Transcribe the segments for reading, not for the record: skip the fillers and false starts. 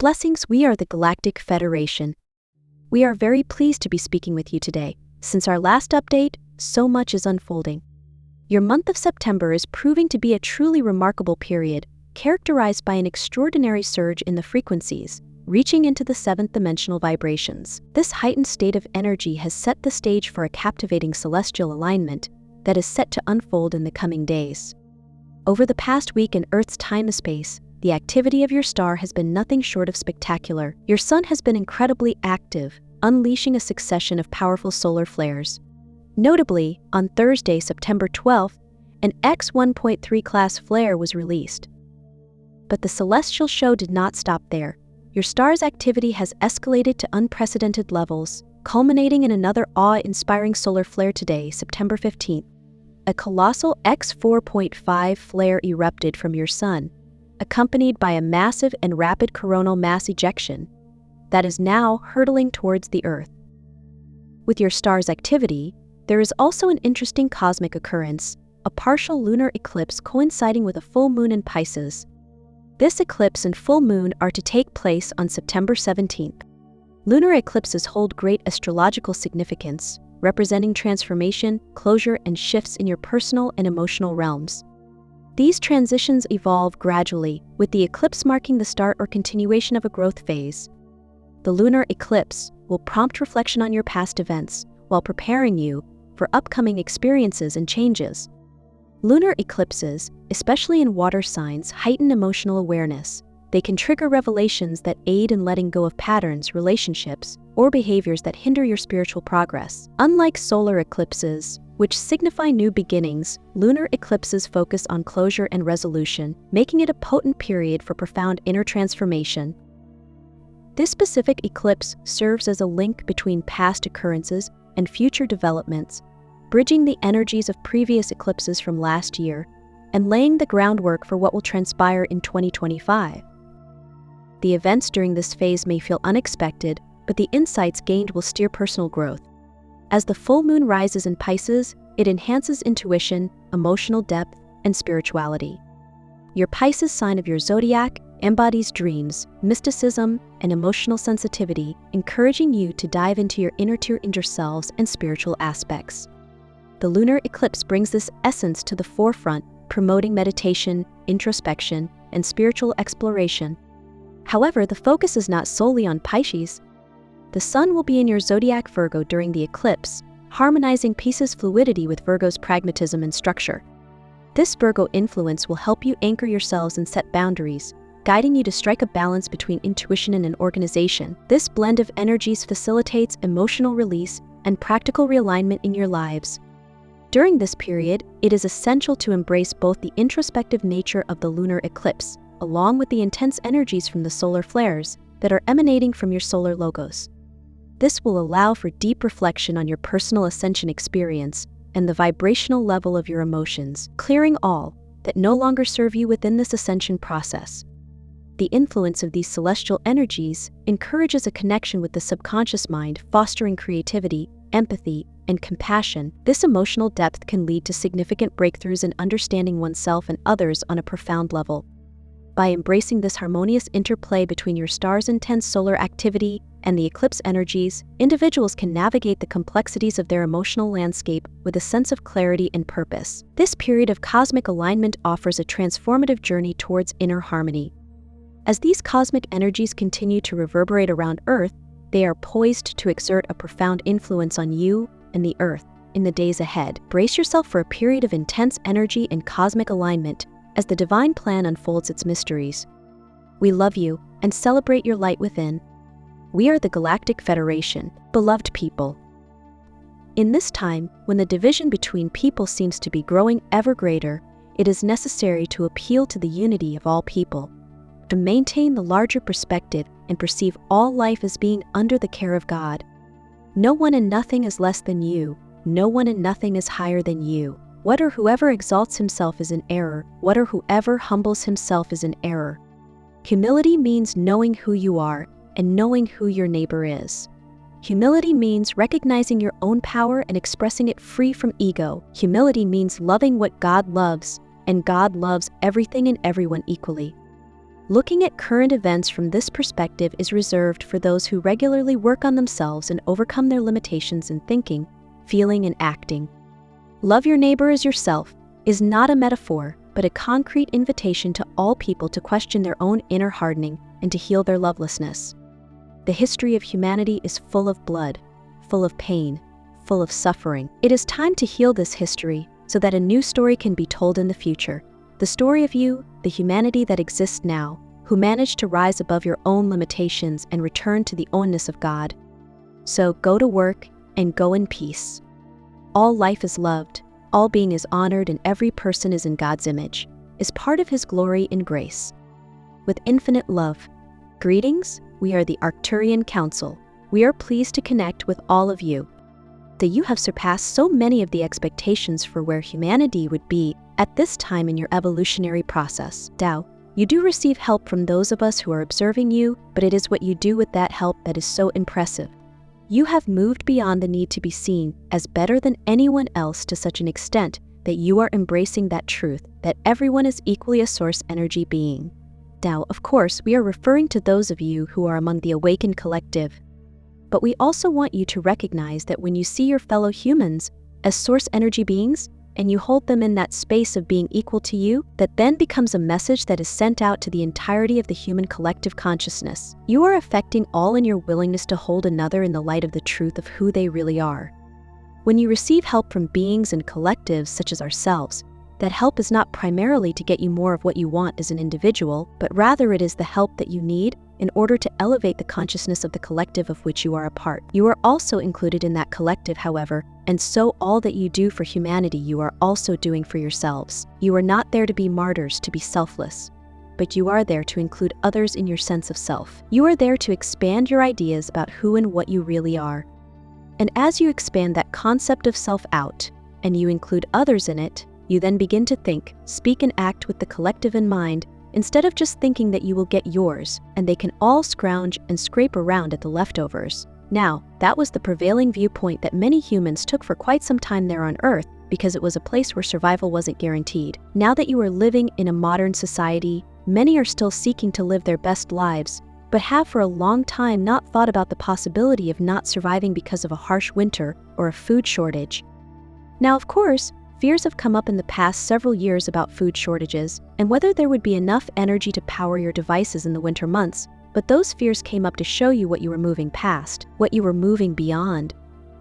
Blessings, we are the Galactic Federation. We are very pleased to be speaking with you today. Since our last update, so much is unfolding. Your month of September is proving to be a truly remarkable period, characterized by an extraordinary surge in the frequencies, reaching into the seventh dimensional vibrations. This heightened state of energy has set the stage for a captivating celestial alignment that is set to unfold in the coming days. Over the past week in Earth's time-space, the activity of your star has been nothing short of spectacular. Your sun has been incredibly active, unleashing a succession of powerful solar flares. Notably, on Thursday, September 12th, an 𝐂𝐡𝐨 class flare was released. But the celestial show did not stop there. Your star's activity has escalated to unprecedented levels, culminating in another awe-inspiring solar flare today, September 15th. A colossal X4.5 flare erupted from your sun, accompanied by a massive and rapid coronal mass ejection that is now hurtling towards the Earth. With your star's activity, there is also an interesting cosmic occurrence, a partial lunar eclipse coinciding with a full moon in Pisces. This eclipse and full moon are to take place on September 17th. Lunar eclipses hold great astrological significance, representing transformation, closure, and shifts in your personal and emotional realms. These transitions evolve gradually, with the eclipse marking the start or continuation of a growth phase. The lunar eclipse will prompt reflection on your past events, while preparing you for upcoming experiences and changes. Lunar eclipses, especially in water signs, heighten emotional awareness. They can trigger revelations that aid in letting go of patterns, relationships, or behaviors that hinder your spiritual progress. Unlike solar eclipses, which signify new beginnings, lunar eclipses focus on closure and resolution, making it a potent period for profound inner transformation. This specific eclipse serves as a link between past occurrences and future developments, bridging the energies of previous eclipses from last year and laying the groundwork for what will transpire in 2025. The events during this phase may feel unexpected, but the insights gained will steer personal growth. As the full moon rises in Pisces, it enhances intuition, emotional depth, and spirituality. Your Pisces sign of your zodiac embodies dreams, mysticism, and emotional sensitivity, encouraging you to dive into your inner selves and spiritual aspects. The lunar eclipse brings this essence to the forefront, promoting meditation, introspection, and spiritual exploration. However, the focus is not solely on Pisces. The sun will be in your zodiac Virgo during the eclipse, harmonizing Pisces' fluidity with Virgo's pragmatism and structure. This Virgo influence will help you anchor yourselves and set boundaries, guiding you to strike a balance between intuition and organization. This blend of energies facilitates emotional release and practical realignment in your lives. During this period, it is essential to embrace both the introspective nature of the lunar eclipse, along with the intense energies from the solar flares that are emanating from your solar logos. This will allow for deep reflection on your personal ascension experience and the vibrational level of your emotions, clearing all that no longer serve you within this ascension process. The influence of these celestial energies encourages a connection with the subconscious mind, fostering creativity, empathy, and compassion. This emotional depth can lead to significant breakthroughs in understanding oneself and others on a profound level. By embracing this harmonious interplay between your star's intense solar activity and the eclipse energies, individuals can navigate the complexities of their emotional landscape with a sense of clarity and purpose. This period of cosmic alignment offers a transformative journey towards inner harmony. As these cosmic energies continue to reverberate around Earth, they are poised to exert a profound influence on you and the Earth in the days ahead. Brace yourself for a period of intense energy and cosmic alignment as the divine plan unfolds its mysteries. We love you and celebrate your light within. We are the Galactic Federation, beloved people. In this time, when the division between people seems to be growing ever greater, it is necessary to appeal to the unity of all people, to maintain the larger perspective and perceive all life as being under the care of God. No one and nothing is less than you. No one and nothing is higher than you. What or whoever exalts himself is in error. What or whoever humbles himself is in error. Humility means knowing who you are and knowing who your neighbor is. Humility means recognizing your own power and expressing it free from ego. Humility means loving what God loves, and God loves everything and everyone equally. Looking at current events from this perspective is reserved for those who regularly work on themselves and overcome their limitations in thinking, feeling, and acting. Love your neighbor as yourself is not a metaphor, but a concrete invitation to all people to question their own inner hardening and to heal their lovelessness. The history of humanity is full of blood, full of pain, full of suffering. It is time to heal this history so that a new story can be told in the future. The story of you, the humanity that exists now, who managed to rise above your own limitations and return to the oneness of God. So go to work and go in peace. All life is loved, all being is honored, and every person is in God's image, is part of His glory and grace. With infinite love, greetings, we are the Arcturian Council. We are pleased to connect with all of you. That you have surpassed so many of the expectations for where humanity would be at this time in your evolutionary process. Tao, you do receive help from those of us who are observing you, but it is what you do with that help that is so impressive. You have moved beyond the need to be seen as better than anyone else to such an extent that you are embracing that truth that everyone is equally a source energy being. Now, of course, we are referring to those of you who are among the awakened collective. But we also want you to recognize that when you see your fellow humans as source energy beings, and you hold them in that space of being equal to you, that then becomes a message that is sent out to the entirety of the human collective consciousness. You are affecting all in your willingness to hold another in the light of the truth of who they really are. When you receive help from beings and collectives such as ourselves, that help is not primarily to get you more of what you want as an individual, but rather it is the help that you need in order to elevate the consciousness of the collective of which you are a part. You are also included in that collective, however, and so all that you do for humanity you are also doing for yourselves. You are not there to be martyrs, to be selfless, but you are there to include others in your sense of self. You are there to expand your ideas about who and what you really are. And as you expand that concept of self out, and you include others in it, you then begin to think, speak, and act with the collective in mind, instead of just thinking that you will get yours, and they can all scrounge and scrape around at the leftovers. Now, that was the prevailing viewpoint that many humans took for quite some time there on Earth, because it was a place where survival wasn't guaranteed. Now that you are living in a modern society, many are still seeking to live their best lives, but have for a long time not thought about the possibility of not surviving because of a harsh winter or a food shortage. Now, of course, fears have come up in the past several years about food shortages and whether there would be enough energy to power your devices in the winter months, but those fears came up to show you what you were moving past, what you were moving beyond.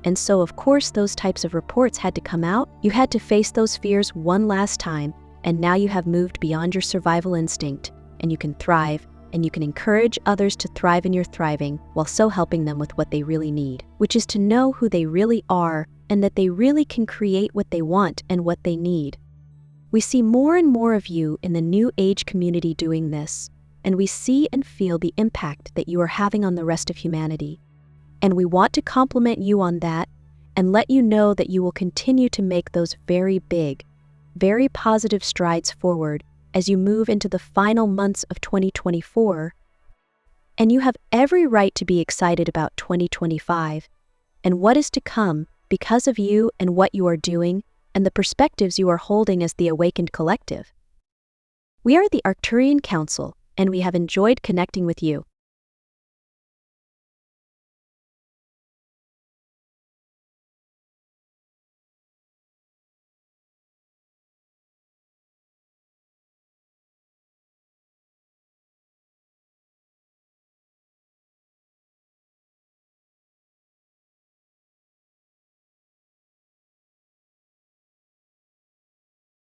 And so, of course, those types of reports had to come out. You had to face those fears one last time, and now you have moved beyond your survival instinct, and you can thrive, and you can encourage others to thrive in your thriving while so helping them with what they really need, which is to know who they really are and that they really can create what they want and what they need. We see more and more of you in the New Age community doing this, and we see and feel the impact that you are having on the rest of humanity. And we want to compliment you on that and let you know that you will continue to make those very big, very positive strides forward as you move into the final months of 2024. And you have every right to be excited about 2025 and what is to come because of you and what you are doing and the perspectives you are holding as the awakened collective. We are the Arcturian Council, and we have enjoyed connecting with you.